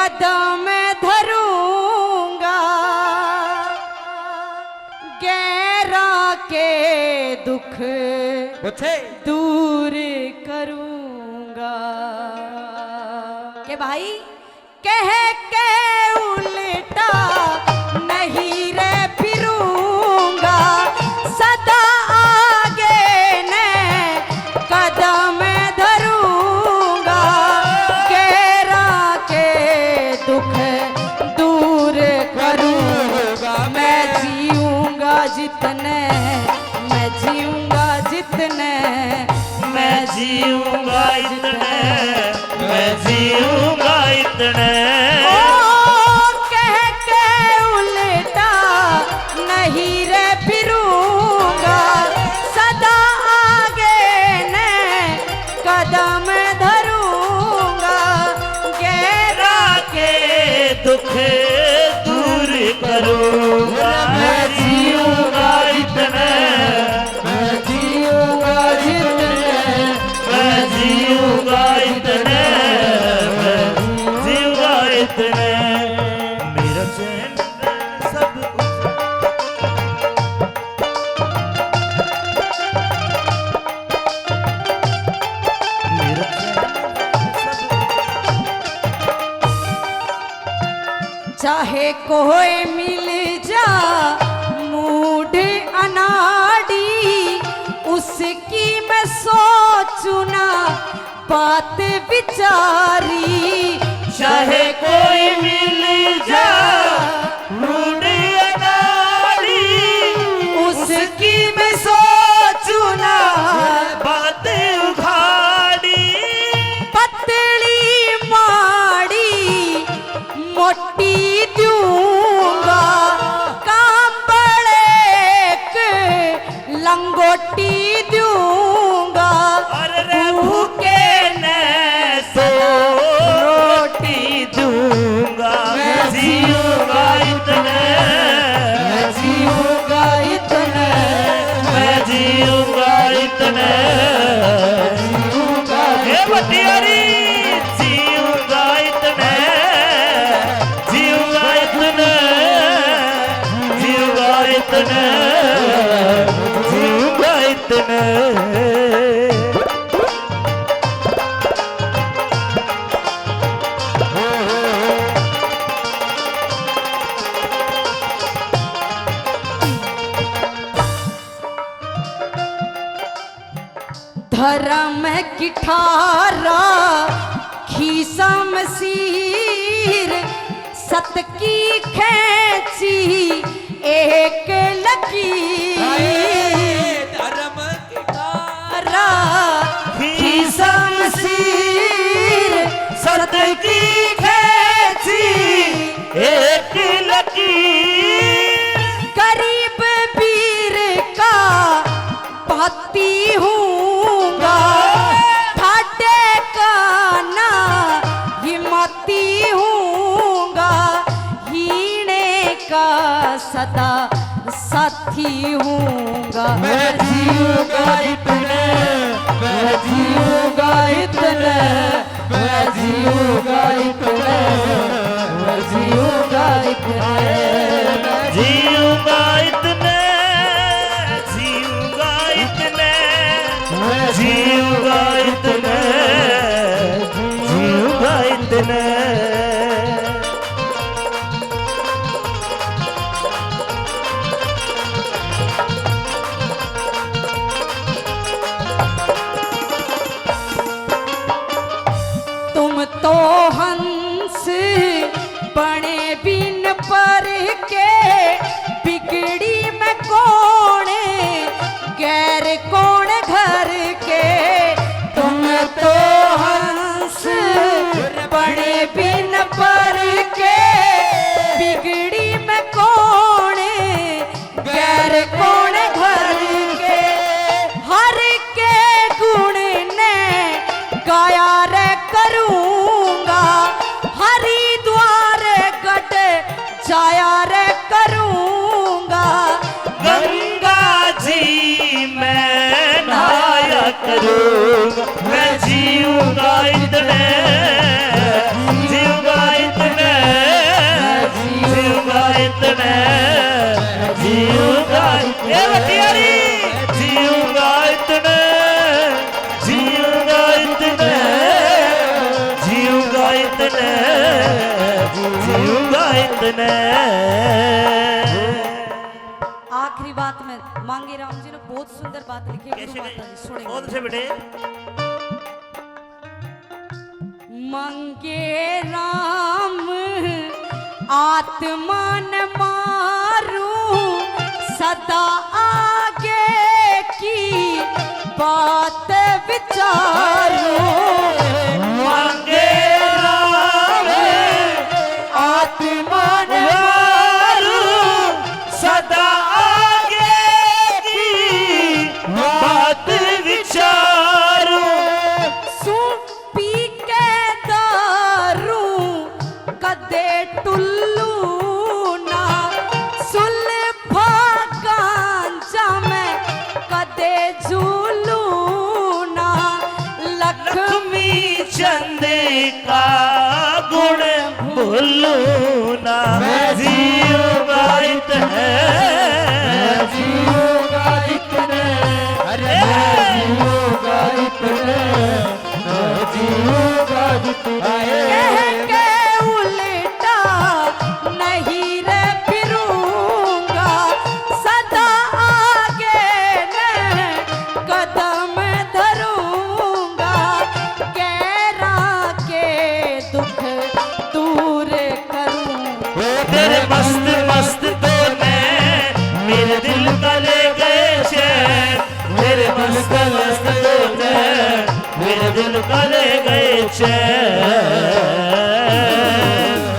कदम धरूंगा, गैरा के दुख दूर करूंगा। के भाई कह के उल्टा नहीं रे फिरूंगा, सदा आगे ने कदम धरूंगा, गैरा के दुख दूर करूंगा। मैं जीऊंगा जितने, मैं जीऊंगा जितने, मैं जीऊंगा इतने, मैं जीऊंगा इतने। कह के उल्टा नहीं रे फिरूंगा, सदा आगे ने कदम धरूंगा, गैरा के दुख दूर करूंगा। मैं जीऊंगा इतने, मैं जीऊंगा जितने, मैं जीऊंगा इतने, मैं जीऊंगा इतने। मेरा चैन सब कुछ, मेरा चैन सब चाहे कोई मिल जा मूढ़ अनाड़ी, उसकी मैं सोचूं ना बात विचारी। चाहे कोई मिल जा मूढ़ अनाड़ी, उसकी मैं सोचूं ना बात उघाड़ी। पतली माड़ी मोटी दूंगा, काम बड़े के लंगोटी दूंगा। अरे भूखे ने तो रोटी दूंगा। मैं जीऊंगा इतने, मैं जीऊंगा इतने, मैं जीऊंगा इतने। जीऊंगा हे बटियारी जीऊंगा इतने, जीऊंगा इतने, जीऊंगा इतने, जीऊंगा इतने। धर्म की ठारा खीसा मसीर, सत की खैची एक लकीर। धर्म की ठारा खीसा मसीर, सत की खैची एक लकीर। गरीब वीर का भाती हूँगा, ठाटे का ना हिम्मती हूँगा, हीने का सदा साथी हूँगा। मैं जीऊंगा इतने, मैं जीऊंगा इतने, मैं जीऊंगा इतने, मैं जीऊंगा इतने, जीऊंगा इतने, जीऊंगा इतने, जीऊंगा इतने, जीऊंगा इतने। तुम तो हंस बने बिन पर के, बिगड़ी में कौन गैर कौन घर के। तुम तो हंस बने बिन पर के, बिगड़ी में कौन गैर कौन घर के। हर के गुण ने गाया रे करूंगा, हरिद्वार गट जाया रे करूंगा। गंगा जी मैं नहाया करूं। इतने जीऊंगा इतने। आखिरी बात में मांगे राम जी ने बहुत सुंदर बात लिखी है, कैसे गुरु माता जी सुनेंगे। कौन से बेटे? मंगे राम आत्मा न मारू सदा आगे की बात विचारू। मांगे राम आत्मा न मारू सदा आगे की बात विचारू। पी के दारू कदे टुल्लू ना सुलभा गांजा में कदे झूलू ना। लक्ष्मी चंद का गुण भूलू ना। जीऊंगा इतने जीऊंगा इतने जीऊंगा इतने जीऊंगा कह के उल्टा नहीं रे फिरूंगा सदा आगे ने कदम धरूंगा। गैरा के दुख दूर करूं। तेरे मस्त मस्त तो मेरे दिल का ले गए चैन। तेरे मस्त मस्त तो मेरे दिल का ले गए चैन।